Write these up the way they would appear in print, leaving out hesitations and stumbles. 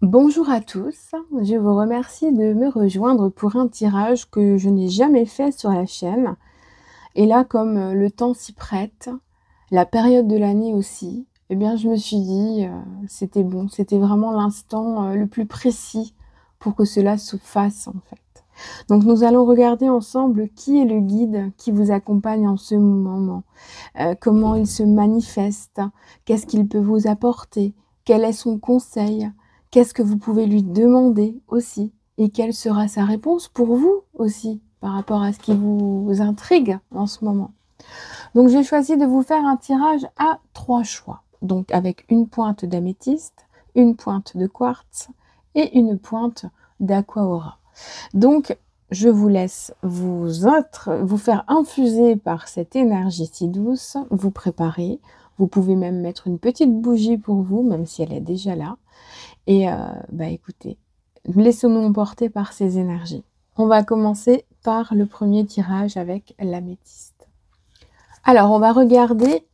Bonjour à tous, je vous remercie de me rejoindre pour un tirage que je n'ai jamais fait sur la chaîne. Et là, comme le temps s'y prête, la période de l'année aussi, eh bien je me suis dit, c'était bon, c'était vraiment l'instant le plus précis pour que cela se fasse en fait. Donc nous allons regarder ensemble qui est le guide qui vous accompagne en ce moment, comment il se manifeste, qu'est-ce qu'il peut vous apporter, quel est son conseil, qu'est-ce que vous pouvez lui demander aussi, et quelle sera sa réponse pour vous aussi, par rapport à ce qui vous intrigue en ce moment. Donc j'ai choisi de vous faire un tirage à 3 choix, donc avec une pointe d'améthyste, une pointe de quartz et une pointe d'aquaora. Donc je vous laisse vous faire infuser par cette énergie si douce, vous préparer. Vous pouvez même mettre une petite bougie pour vous, même si elle est déjà là. Et écoutez, laissons-nous emporter par ces énergies. On va commencer par le premier tirage avec l'améthyste. Alors, on va regarder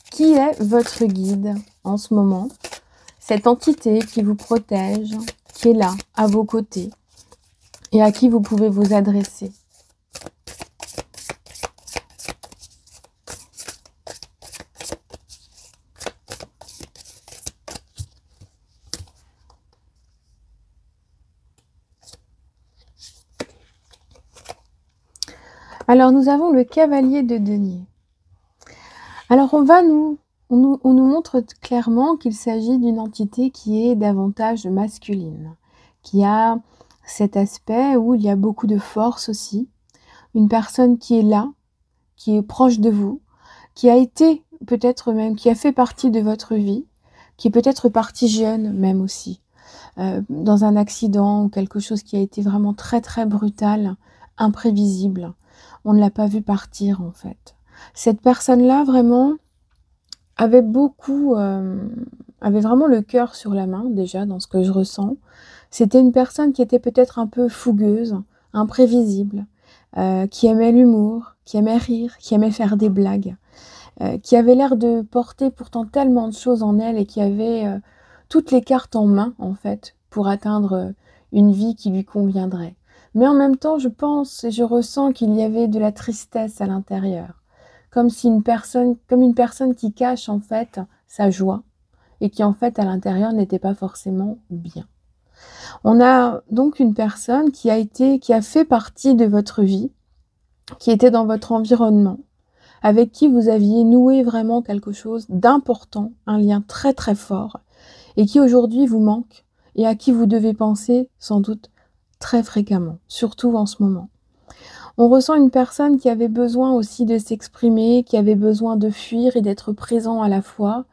qui est votre guide en ce moment. Cette entité qui vous protège, qui est là, à vos côtés, et à qui vous pouvez vous adresser. Alors, nous avons le cavalier de denier. Alors, on nous montre clairement qu'il s'agit d'une entité qui est davantage masculine, qui a cet aspect où il y a beaucoup de force aussi. Une personne qui est là, qui est proche de vous, qui a été peut-être même, qui a fait partie de votre vie, qui est peut-être partie jeune même aussi, dans un accident ou quelque chose qui a été vraiment très très brutal, imprévisible. On ne l'a pas vu partir en fait. Cette personne-là vraiment avait avait vraiment le cœur sur la main déjà dans ce que je ressens. C'était une personne qui était peut-être un peu fougueuse, imprévisible, qui aimait l'humour, qui aimait rire, qui aimait faire des blagues, qui avait l'air de porter pourtant tellement de choses en elle et qui avait toutes les cartes en main en fait pour atteindre une vie qui lui conviendrait. Mais en même temps, je pense et je ressens qu'il y avait de la tristesse à l'intérieur, comme une personne qui cache en fait sa joie et qui en fait à l'intérieur n'était pas forcément bien. On a donc une personne qui a fait partie de votre vie, qui était dans votre environnement, avec qui vous aviez noué vraiment quelque chose d'important, un lien très très fort, et qui aujourd'hui vous manque, et à qui vous devez penser sans doute très fréquemment, surtout en ce moment. On ressent une personne qui avait besoin aussi de s'exprimer, qui avait besoin de fuir et d'être présent à la fois,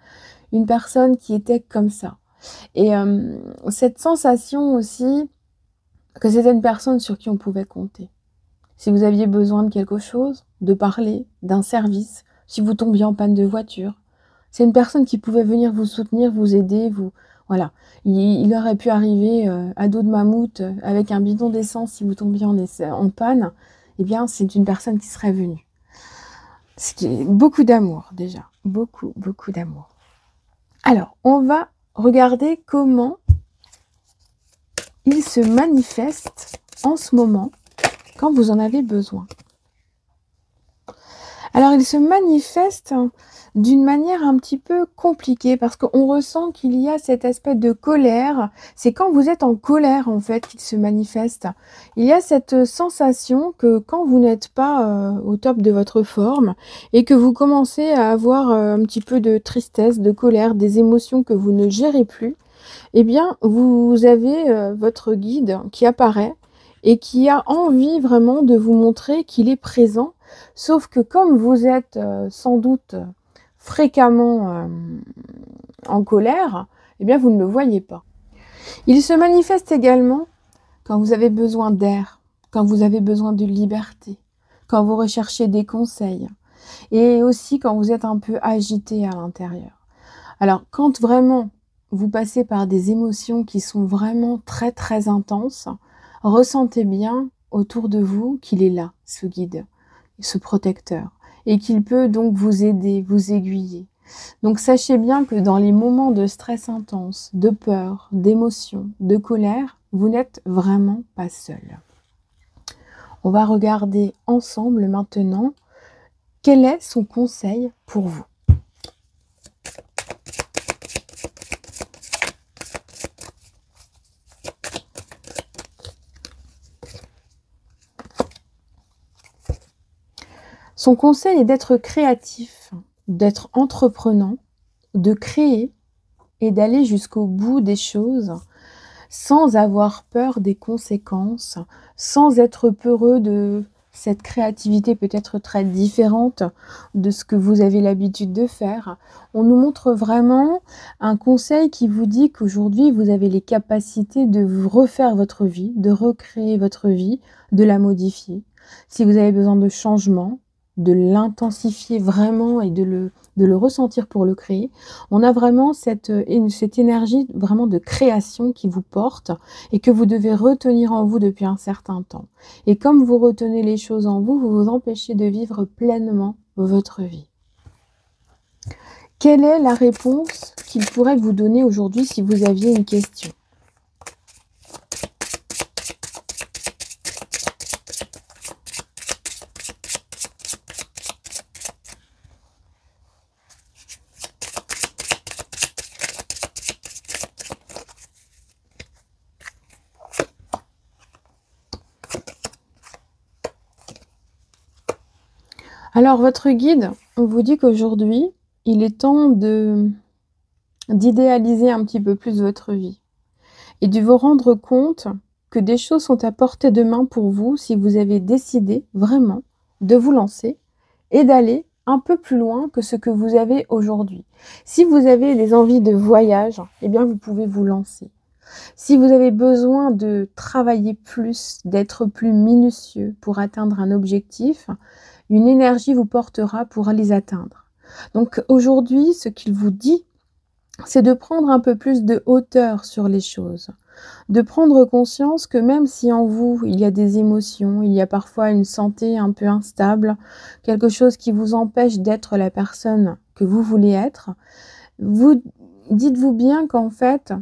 une personne qui était comme ça. Et cette sensation aussi que c'était une personne sur qui on pouvait compter. Si vous aviez besoin de quelque chose, de parler, d'un service, si vous tombiez en panne de voiture, c'est une personne qui pouvait venir vous soutenir, vous aider, voilà. Il aurait pu arriver à dos de mammouth avec un bidon d'essence si vous tombiez en panne. Eh bien, c'est une personne qui serait venue. C'est beaucoup d'amour déjà, beaucoup, beaucoup d'amour. Alors, on va regarder comment il se manifeste en ce moment quand vous en avez besoin. Alors, il se manifeste d'une manière un petit peu compliquée parce qu'on ressent qu'il y a cet aspect de colère. C'est quand vous êtes en colère, en fait, qu'il se manifeste. Il y a cette sensation que quand vous n'êtes pas au top de votre forme et que vous commencez à avoir un petit peu de tristesse, de colère, des émotions que vous ne gérez plus, eh bien, vous avez votre guide qui apparaît et qui a envie vraiment de vous montrer qu'il est présent. Sauf que comme vous êtes sans doute fréquemment en colère, eh bien vous ne le voyez pas. Il se manifeste également quand vous avez besoin d'air, quand vous avez besoin de liberté, quand vous recherchez des conseils et aussi quand vous êtes un peu agité à l'intérieur. Alors quand vraiment vous passez par des émotions qui sont vraiment très très intenses, ressentez bien autour de vous qu'il est là, ce guide, ce protecteur, et qu'il peut donc vous aider, vous aiguiller. Donc sachez bien que dans les moments de stress intense, de peur, d'émotion, de colère, vous n'êtes vraiment pas seul. On va regarder ensemble maintenant quel est son conseil pour vous. Son conseil est d'être créatif, d'être entreprenant, de créer et d'aller jusqu'au bout des choses sans avoir peur des conséquences, sans être peureux de cette créativité peut-être très différente de ce que vous avez l'habitude de faire. On nous montre vraiment un conseil qui vous dit qu'aujourd'hui, vous avez les capacités de vous refaire votre vie, de recréer votre vie, de la modifier. Si vous avez besoin de changement, de l'intensifier vraiment et de le ressentir pour le créer, on a vraiment cette énergie vraiment de création qui vous porte et que vous devez retenir en vous depuis un certain temps. Et comme vous retenez les choses en vous, vous vous empêchez de vivre pleinement votre vie. Quelle est la réponse qu'il pourrait vous donner aujourd'hui si vous aviez une question ? Alors, votre guide, on vous dit qu'aujourd'hui, il est temps d'idéaliser un petit peu plus votre vie et de vous rendre compte que des choses sont à portée de main pour vous si vous avez décidé vraiment de vous lancer et d'aller un peu plus loin que ce que vous avez aujourd'hui. Si vous avez des envies de voyage, eh bien, vous pouvez vous lancer. Si vous avez besoin de travailler plus, d'être plus minutieux pour atteindre un objectif, une énergie vous portera pour les atteindre. Donc aujourd'hui, ce qu'il vous dit, c'est de prendre un peu plus de hauteur sur les choses, de prendre conscience que même si en vous, il y a des émotions, il y a parfois une santé un peu instable, quelque chose qui vous empêche d'être la personne que vous voulez être, vous dites-vous bien qu'en fait,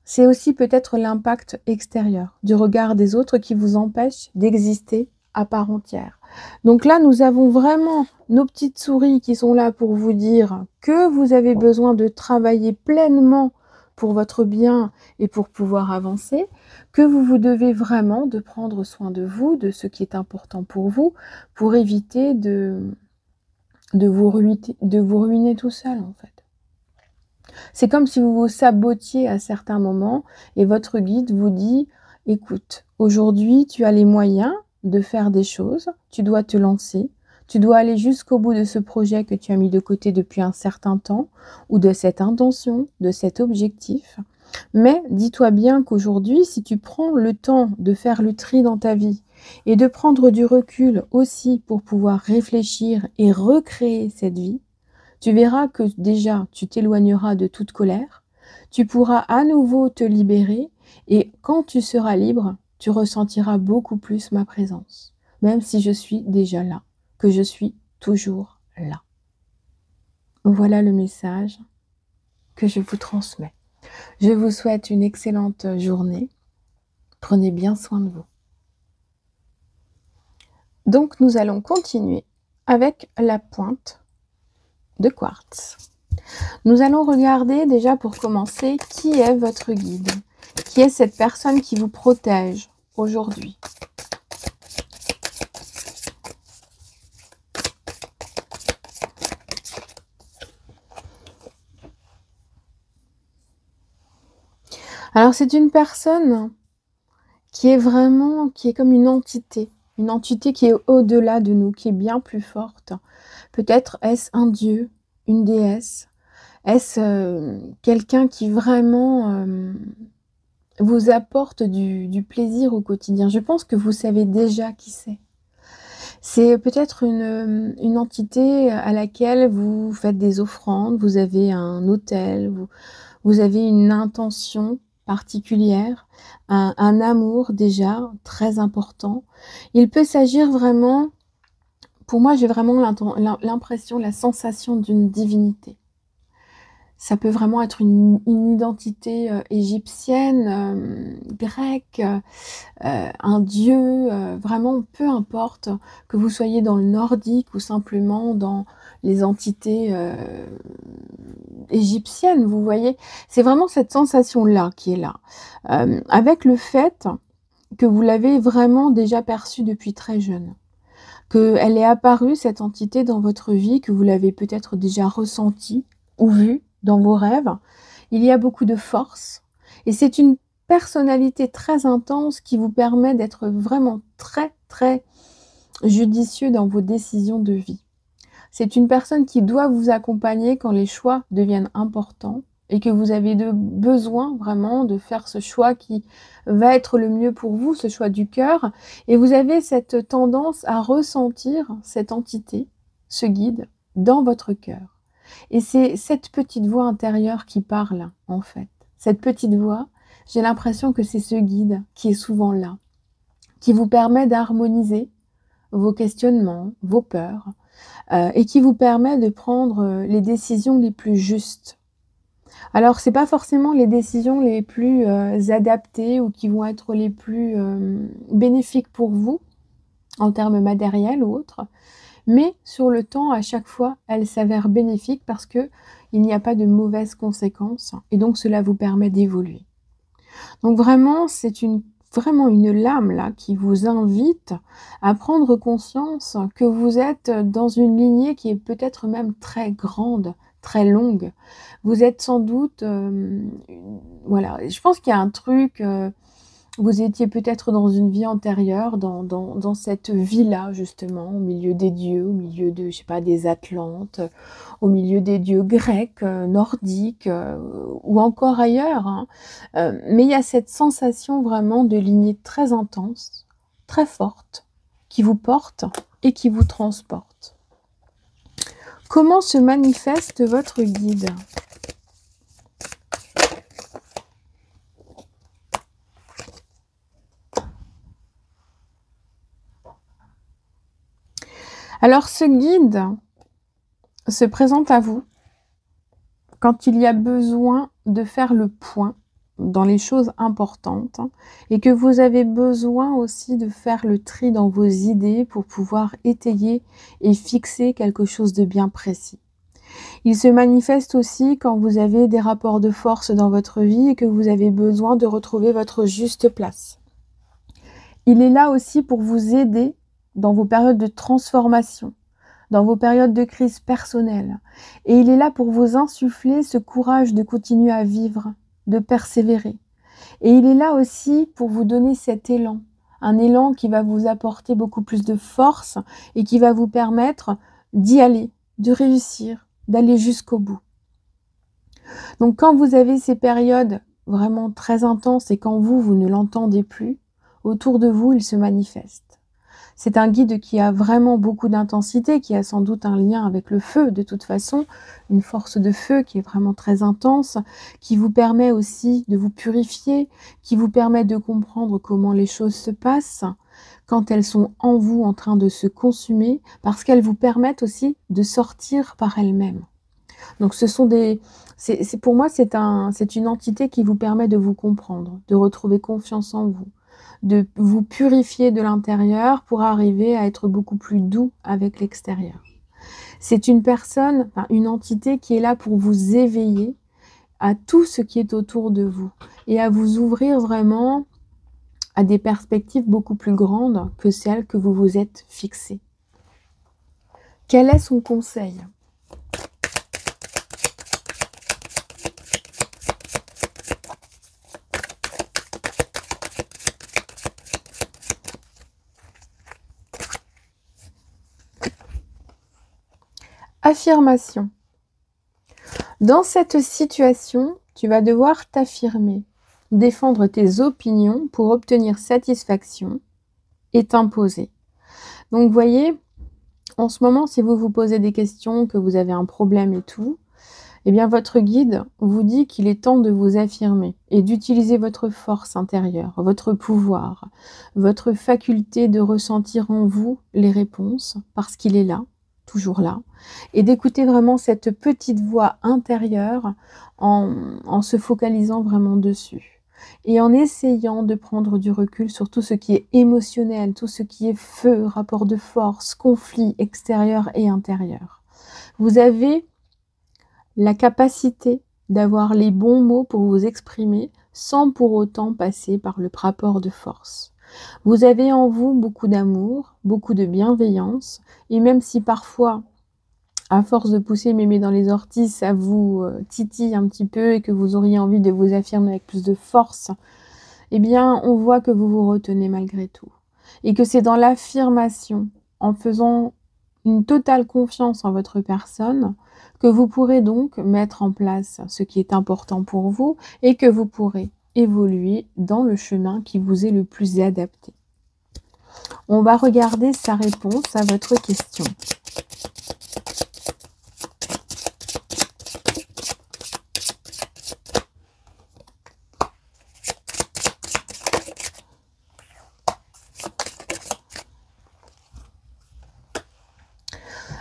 c'est aussi peut-être l'impact extérieur du regard des autres qui vous empêche d'exister à part entière. Donc là, nous avons vraiment nos petites souris qui sont là pour vous dire que vous avez besoin de travailler pleinement pour votre bien et pour pouvoir avancer, que vous devez vraiment de prendre soin de vous, de ce qui est important pour éviter de vous ruiner tout seul en fait. C'est comme si vous vous sabotiez à certains moments et votre guide vous dit « Écoute, aujourd'hui tu as les moyens de faire des choses, tu dois te lancer, tu dois aller jusqu'au bout de ce projet que tu as mis de côté depuis un certain temps ou de cette intention, de cet objectif. Mais dis-toi bien qu'aujourd'hui, si tu prends le temps de faire le tri dans ta vie et de prendre du recul aussi pour pouvoir réfléchir et recréer cette vie, tu verras que déjà, tu t'éloigneras de toute colère, tu pourras à nouveau te libérer et quand tu seras libre, tu ressentiras beaucoup plus ma présence, même si je suis déjà là, que je suis toujours là. Voilà le message que je vous transmets. Je vous souhaite une excellente journée. Prenez bien soin de vous. Donc, nous allons continuer avec la pointe de quartz. Nous allons regarder déjà pour commencer qui est votre guide, qui est cette personne qui vous protège aujourd'hui. Alors c'est une personne qui est comme une entité qui est au-delà de nous, qui est bien plus forte. Peut-être est-ce un dieu, une déesse, est-ce quelqu'un qui vraiment vous apporte du plaisir au quotidien. Je pense que vous savez déjà qui c'est. C'est peut-être une entité à laquelle vous faites des offrandes, vous avez un autel, vous avez une intention particulière, un amour déjà très important. Il peut s'agir vraiment, pour moi j'ai vraiment l'impression, la sensation d'une divinité. Ça peut vraiment être une identité égyptienne, grecque, un dieu, vraiment peu importe que vous soyez dans le nordique ou simplement dans les entités égyptiennes, vous voyez? C'est vraiment cette sensation-là qui est là. Avec le fait que vous l'avez vraiment déjà perçue depuis très jeune. Qu'elle est apparue, cette entité, dans votre vie, que vous l'avez peut-être déjà ressentie ou vue dans vos rêves. Il y a beaucoup de force et c'est une personnalité très intense qui vous permet d'être vraiment très, très judicieux dans vos décisions de vie. C'est une personne qui doit vous accompagner quand les choix deviennent importants et que vous avez besoin vraiment de faire ce choix qui va être le mieux pour vous, ce choix du cœur. Et vous avez cette tendance à ressentir cette entité, ce guide, dans votre cœur. Et c'est cette petite voix intérieure qui parle, en fait. Cette petite voix, j'ai l'impression que c'est ce guide qui est souvent là, qui vous permet d'harmoniser vos questionnements, vos peurs, et qui vous permet de prendre les décisions les plus justes. Alors, c'est pas forcément les décisions les plus adaptées ou qui vont être les plus bénéfiques pour vous, en termes matériels ou autres, mais sur le temps, à chaque fois, elles s'avèrent bénéfiques parce qu'il n'y a pas de mauvaises conséquences et donc cela vous permet d'évoluer. Donc vraiment, c'est vraiment une lame là qui vous invite à prendre conscience que vous êtes dans une lignée qui est peut-être même très grande, très longue. Vous êtes sans doute, voilà, je pense qu'il y a un truc, vous étiez peut-être dans une vie antérieure, dans cette vie-là justement, au milieu des dieux, au milieu de, je sais pas, des Atlantes, au milieu des dieux grecs, nordiques, ou encore ailleurs, hein. Mais il y a cette sensation vraiment de lignée très intense, très forte, qui vous porte et qui vous transporte. Comment se manifeste votre guide ? Alors ce guide se présente à vous quand il y a besoin de faire le point dans les choses importantes et que vous avez besoin aussi de faire le tri dans vos idées pour pouvoir étayer et fixer quelque chose de bien précis. Il se manifeste aussi quand vous avez des rapports de force dans votre vie et que vous avez besoin de retrouver votre juste place. Il est là aussi pour vous aider dans vos périodes de transformation, dans vos périodes de crise personnelle. Et il est là pour vous insuffler ce courage de continuer à vivre, de persévérer. Et il est là aussi pour vous donner cet élan, un élan qui va vous apporter beaucoup plus de force et qui va vous permettre d'y aller, de réussir, d'aller jusqu'au bout. Donc quand vous avez ces périodes vraiment très intenses et quand vous ne l'entendez plus, autour de vous, il se manifeste. C'est un guide qui a vraiment beaucoup d'intensité, qui a sans doute un lien avec le feu de toute façon, une force de feu qui est vraiment très intense, qui vous permet aussi de vous purifier, qui vous permet de comprendre comment les choses se passent quand elles sont en vous en train de se consumer, parce qu'elles vous permettent aussi de sortir par elles-mêmes. Donc ce sont pour moi, c'est une entité qui vous permet de vous comprendre, de retrouver confiance en vous, de vous purifier de l'intérieur pour arriver à être beaucoup plus doux avec l'extérieur. C'est une personne, une entité qui est là pour vous éveiller à tout ce qui est autour de vous et à vous ouvrir vraiment à des perspectives beaucoup plus grandes que celles que vous vous êtes fixées. Quel est son conseil ? Affirmation. Dans cette situation, tu vas devoir t'affirmer, défendre tes opinions pour obtenir satisfaction et t'imposer. Donc, vous voyez, en ce moment, si vous vous posez des questions, que vous avez un problème et tout, eh bien, votre guide vous dit qu'il est temps de vous affirmer et d'utiliser votre force intérieure, votre pouvoir, votre faculté de ressentir en vous les réponses, parce qu'il est là. toujours là, et d'écouter vraiment cette petite voix intérieure en se focalisant vraiment dessus. Et en essayant de prendre du recul sur tout ce qui est émotionnel, tout ce qui est feu, rapport de force, conflit extérieur et intérieur. Vous avez la capacité d'avoir les bons mots pour vous exprimer sans pour autant passer par le rapport de force. Vous avez en vous beaucoup d'amour, beaucoup de bienveillance, et même si parfois, à force de pousser mémé dans les orties, ça vous titille un petit peu et que vous auriez envie de vous affirmer avec plus de force, eh bien, on voit que vous vous retenez malgré tout. Et que c'est dans l'affirmation, en faisant une totale confiance en votre personne, que vous pourrez donc mettre en place ce qui est important pour vous et que vous pourrez évoluer dans le chemin qui vous est le plus adapté. On va regarder sa réponse à votre question.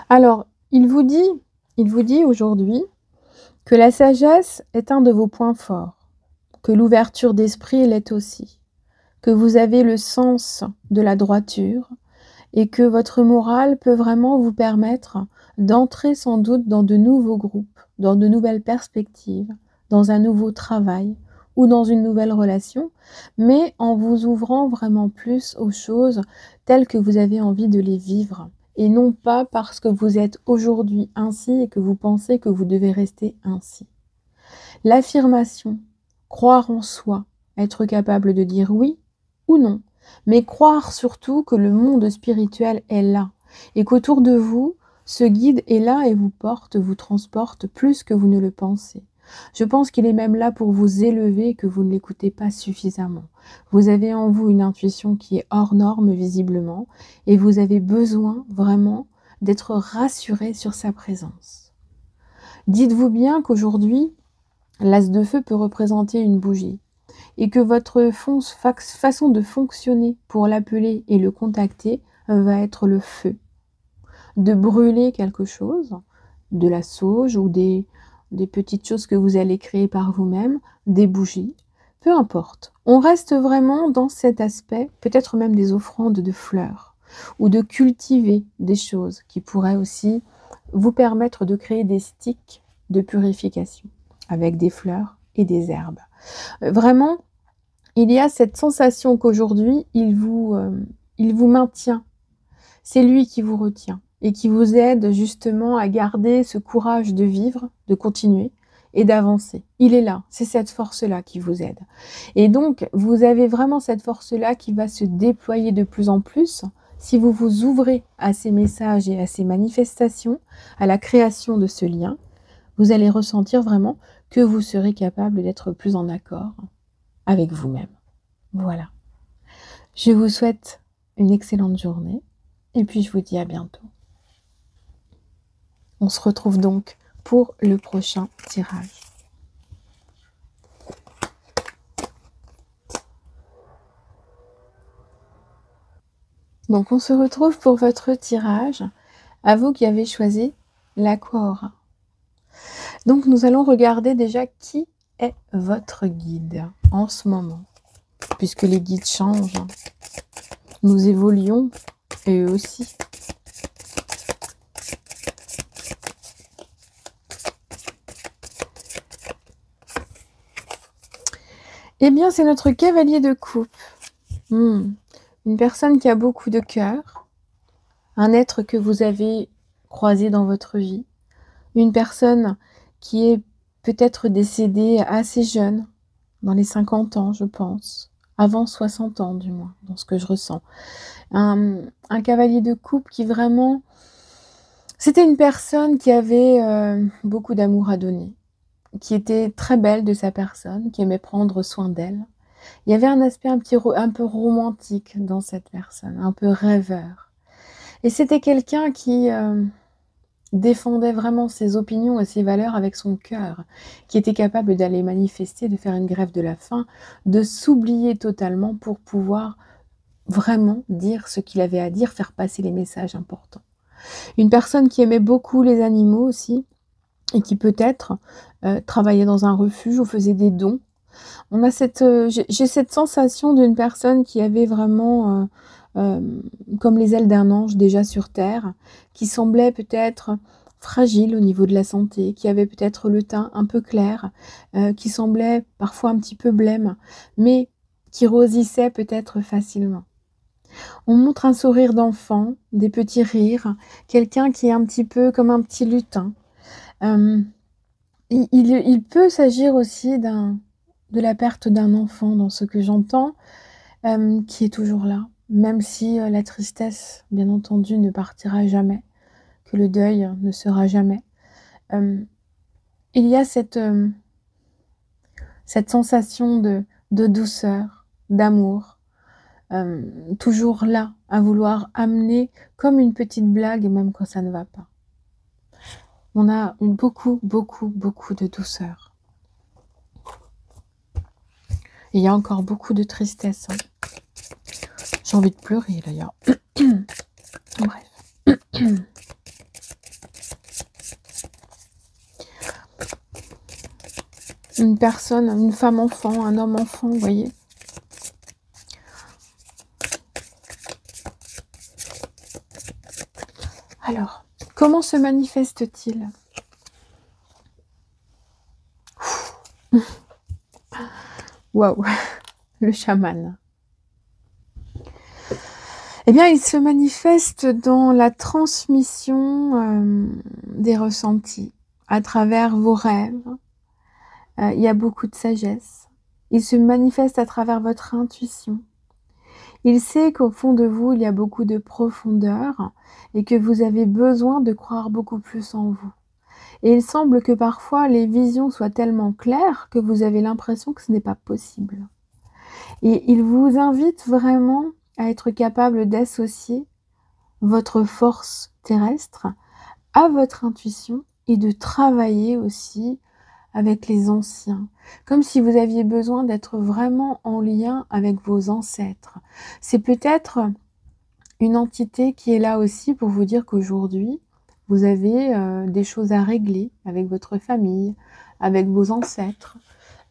Alors, il vous dit aujourd'hui que la sagesse est un de vos points forts, que l'ouverture d'esprit l'est aussi, que vous avez le sens de la droiture et que votre morale peut vraiment vous permettre d'entrer sans doute dans de nouveaux groupes, dans de nouvelles perspectives, dans un nouveau travail ou dans une nouvelle relation, mais en vous ouvrant vraiment plus aux choses telles que vous avez envie de les vivre, et non pas parce que vous êtes aujourd'hui ainsi et que vous pensez que vous devez rester ainsi. L'affirmation, croire en soi, être capable de dire oui ou non, mais croire surtout que le monde spirituel est là et qu'autour de vous, ce guide est là et vous porte, vous transporte plus que vous ne le pensez. Je pense qu'il est même là pour vous élever et que vous ne l'écoutez pas suffisamment. Vous avez en vous une intuition qui est hors norme visiblement et vous avez besoin vraiment d'être rassuré sur sa présence. Dites-vous bien qu'aujourd'hui, l'as de feu peut représenter une bougie et que votre façon de fonctionner pour l'appeler et le contacter va être le feu. De brûler quelque chose, de la sauge ou des petites choses que vous allez créer par vous-même, des bougies, peu importe. On reste vraiment dans cet aspect, peut-être même des offrandes de fleurs, ou de cultiver des choses qui pourraient aussi vous permettre de créer des sticks de purification avec des fleurs et des herbes. Vraiment, il y a cette sensation qu'aujourd'hui, il vous maintient. C'est lui qui vous retient et qui vous aide justement à garder ce courage de vivre, de continuer et d'avancer. Il est là, c'est cette force-là qui vous aide. Et donc, vous avez vraiment cette force-là qui va se déployer de plus en plus si vous vous ouvrez à ces messages et à ces manifestations, à la création de ce lien. Vous allez ressentir vraiment que vous serez capable d'être plus en accord avec vous-même. Voilà. Je vous souhaite une excellente journée et puis je vous dis à bientôt. On se retrouve donc pour le prochain tirage. Donc on se retrouve pour votre tirage, à vous qui avez choisi l'Aqua. Donc nous allons regarder déjà qui est votre guide en ce moment, puisque les guides changent. Nous évoluons, et eux aussi. Eh bien, c'est notre cavalier de coupe. Une personne qui a beaucoup de cœur, un être que vous avez croisé dans votre vie, une personne qui est peut-être décédée assez jeune, dans les 50 ans, je pense, avant 60 ans du moins, dans ce que je ressens. Un cavalier de coupe qui vraiment... C'était une personne qui avait beaucoup d'amour à donner, qui était très belle de sa personne, qui aimait prendre soin d'elle. Il y avait un aspect un peu romantique dans cette personne, un peu rêveur. Et c'était quelqu'un qui défendait vraiment ses opinions et ses valeurs avec son cœur, qui était capable d'aller manifester, de faire une grève de la faim, de s'oublier totalement pour pouvoir vraiment dire ce qu'il avait à dire, faire passer les messages importants. Une personne qui aimait beaucoup les animaux aussi et qui peut-être, travaillait dans un refuge ou faisait des dons. On a cette, j'ai cette sensation d'une personne qui avait vraiment, comme les ailes d'un ange déjà sur terre, qui semblait peut-être fragile au niveau de la santé, qui avait peut-être le teint un peu clair, qui semblait parfois un petit peu blême, mais qui rosissait peut-être facilement. On montre un sourire d'enfant, des petits rires, quelqu'un qui est un petit peu comme un petit lutin. Hem, il peut s'agir aussi de la perte d'un enfant dans ce que j'entends, qui est toujours là, même si, la tristesse, bien entendu, ne partira jamais, que le deuil ne sera jamais. Hem, il y a cette sensation de douceur, d'amour, toujours là, à vouloir amener comme une petite blague, même quand ça ne va pas. On a beaucoup, beaucoup, beaucoup de douceur. Et il y a encore beaucoup de tristesse, hein. J'ai envie de pleurer d'ailleurs. Bref. Une personne, une femme enfant, un homme enfant, vous voyez? Alors, comment se manifeste-t-il? Waouh! Le chaman. Eh bien, il se manifeste dans la transmission, des ressentis, à travers vos rêves. Il y a beaucoup de sagesse. Il se manifeste à travers votre intuition. Il sait qu'au fond de vous, il y a beaucoup de profondeur et que vous avez besoin de croire beaucoup plus en vous. Et il semble que parfois les visions soient tellement claires que vous avez l'impression que ce n'est pas possible. Et il vous invite vraiment à être capable d'associer votre force terrestre à votre intuition et de travailler aussi avec les anciens, comme si vous aviez besoin d'être vraiment en lien avec vos ancêtres. C'est peut-être une entité qui est là aussi pour vous dire qu'aujourd'hui, vous avez des choses à régler avec votre famille, avec vos ancêtres,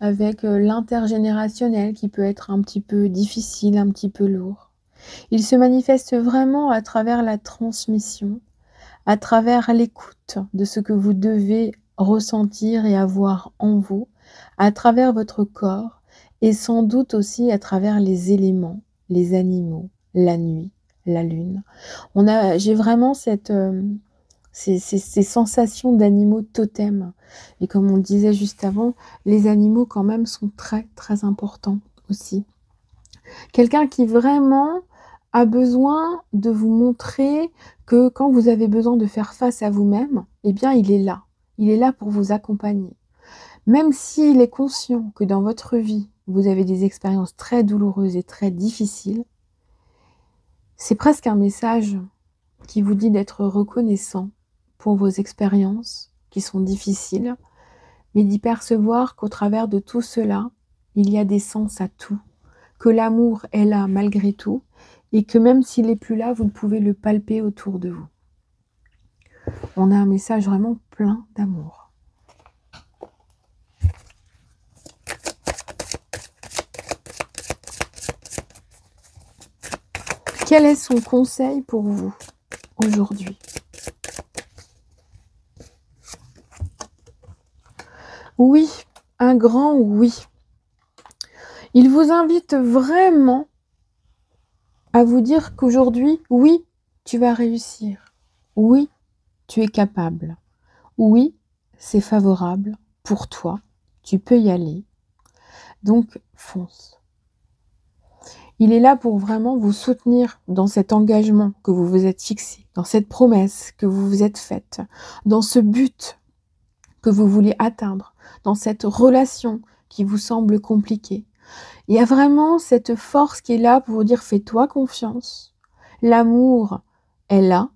avec l'intergénérationnel qui peut être un petit peu difficile, un petit peu lourd. Il se manifeste vraiment à travers la transmission, à travers l'écoute de ce que vous devez ressentir et avoir en vous, à travers votre corps et sans doute aussi à travers les éléments, les animaux, la nuit, la lune. J'ai vraiment ces sensations d'animaux totems. Et comme on le disait juste avant, les animaux quand même sont très très importants aussi. Quelqu'un qui vraiment a besoin de vous montrer que quand vous avez besoin de faire face à vous-même, eh bien il est là. Il est là pour vous accompagner. Même s'il est conscient que dans votre vie, vous avez des expériences très douloureuses et très difficiles, c'est presque un message qui vous dit d'être reconnaissant pour vos expériences qui sont difficiles, mais d'y percevoir qu'au travers de tout cela, il y a des sens à tout, que l'amour est là malgré tout, et que même s'il n'est plus là, vous pouvez le palper autour de vous. On a un message vraiment plein d'amour. Quel est son conseil pour vous aujourd'hui? Oui, un grand oui. Il vous invite vraiment à vous dire qu'aujourd'hui, oui, tu vas réussir. Oui, tu es capable. Oui, c'est favorable pour toi. Tu peux y aller. Donc, fonce. Il est là pour vraiment vous soutenir dans cet engagement que vous vous êtes fixé, dans cette promesse que vous vous êtes faite, dans ce but que vous voulez atteindre, dans cette relation qui vous semble compliquée. Il y a vraiment cette force qui est là pour vous dire fais-toi confiance. L'amour est là,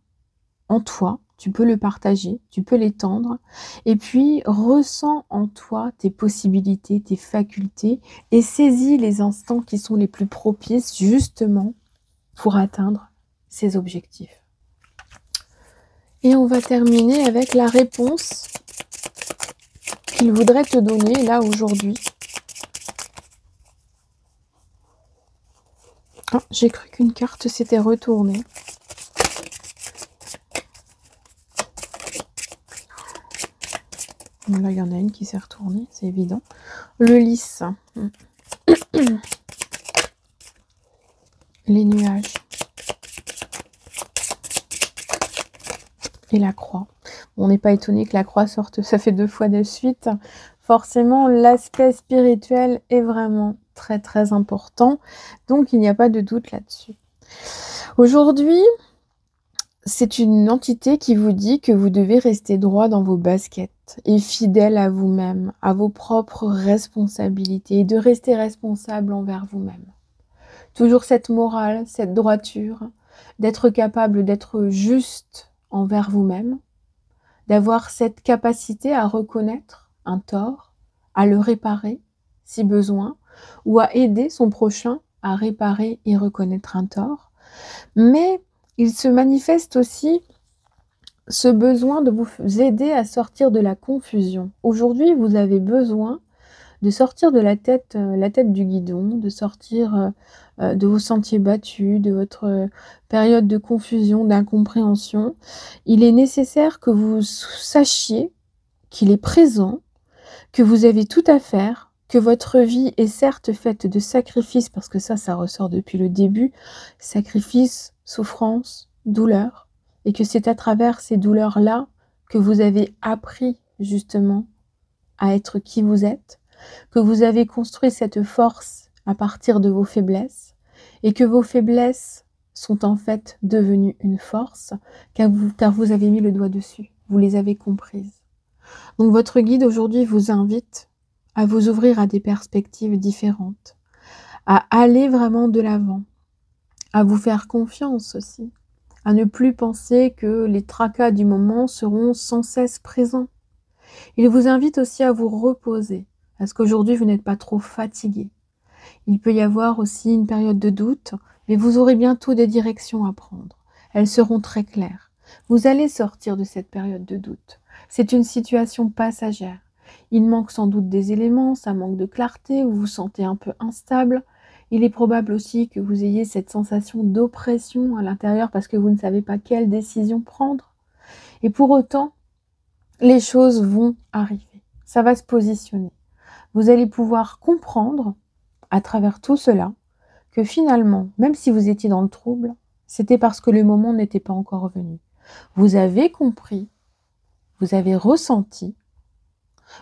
en toi. Tu peux le partager, tu peux l'étendre. Et puis, ressens en toi tes possibilités, tes facultés et saisis les instants qui sont les plus propices justement pour atteindre ces objectifs. Et on va terminer avec la réponse qu'il voudrait te donner là aujourd'hui. Ah, j'ai cru qu'une carte s'était retournée. Là, il y en a une qui s'est retournée, c'est évident. Le lys. Les nuages. Et la croix. On n'est pas étonné que la croix sorte, ça fait 2 fois de suite. Forcément, l'aspect spirituel est vraiment très très important. Donc, il n'y a pas de doute là-dessus. Aujourd'hui, c'est une entité qui vous dit que vous devez rester droit dans vos baskets et fidèle à vous-même, à vos propres responsabilités et de rester responsable envers vous-même. Toujours cette morale, cette droiture, d'être capable d'être juste envers vous-même, d'avoir cette capacité à reconnaître un tort, à le réparer si besoin, ou à aider son prochain à réparer et reconnaître un tort. Mais il se manifeste aussi ce besoin de vous aider à sortir de la confusion. Aujourd'hui, vous avez besoin de sortir de la tête du guidon, de sortir de vos sentiers battus, de votre période de confusion, d'incompréhension. Il est nécessaire que vous sachiez qu'il est présent, que vous avez tout à faire, que votre vie est certes faite de sacrifices, parce que ça ressort depuis le début, sacrifices, souffrance, douleur, et que c'est à travers ces douleurs-là que vous avez appris justement à être qui vous êtes, que vous avez construit cette force à partir de vos faiblesses, et que vos faiblesses sont en fait devenues une force, car vous avez mis le doigt dessus, vous les avez comprises. Donc votre guide aujourd'hui vous invite à vous ouvrir à des perspectives différentes, à aller vraiment de l'avant, à vous faire confiance aussi, à ne plus penser que les tracas du moment seront sans cesse présents. Il vous invite aussi à vous reposer, parce qu'aujourd'hui vous n'êtes pas trop fatigué. Il peut y avoir aussi une période de doute, mais vous aurez bientôt des directions à prendre. Elles seront très claires. Vous allez sortir de cette période de doute. C'est une situation passagère. Il manque sans doute des éléments, ça manque de clarté, vous vous sentez un peu instable. Il est probable aussi que vous ayez cette sensation d'oppression à l'intérieur parce que vous ne savez pas quelle décision prendre. Et pour autant, les choses vont arriver. Ça va se positionner. Vous allez pouvoir comprendre à travers tout cela que finalement, même si vous étiez dans le trouble, c'était parce que le moment n'était pas encore venu. Vous avez compris, vous avez ressenti,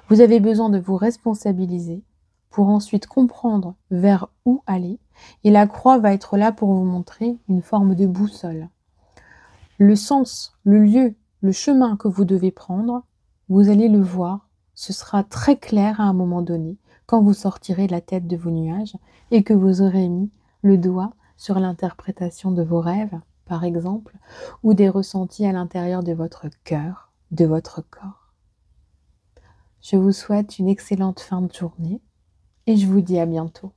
vous avez besoin de vous responsabiliser pour ensuite comprendre vers où aller. Et la croix va être là pour vous montrer une forme de boussole. Le sens, le lieu, le chemin que vous devez prendre, vous allez le voir. Ce sera très clair à un moment donné quand vous sortirez la tête de vos nuages et que vous aurez mis le doigt sur l'interprétation de vos rêves, par exemple, ou des ressentis à l'intérieur de votre cœur, de votre corps. Je vous souhaite une excellente fin de journée et je vous dis à bientôt.